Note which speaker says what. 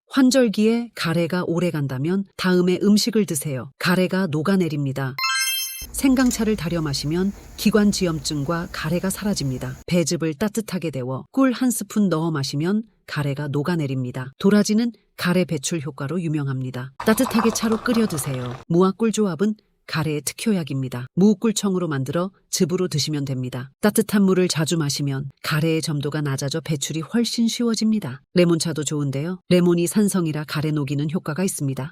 Speaker 1: 환절기에 가래가 오래 간다면 다음에 음식을 드세요. 가래가 녹아내립니다. 생강차를 달여 마시면 기관지염증과 가래가 사라집니다. 배즙을 따뜻하게 데워 꿀 한 스푼 넣어 마시면 가래가 녹아내립니다. 도라지는 가래 배출 효과로 유명합니다. 따뜻하게 차로 끓여 드세요. 무와 꿀 조합은 가래의 특효약입니다. 무꿀청으로 만들어 즙으로 드시면 됩니다. 따뜻한 물을 자주 마시면 가래의 점도가 낮아져 배출이 훨씬 쉬워집니다. 레몬차도 좋은데요. 레몬이 산성이라 가래 녹이는 효과가 있습니다.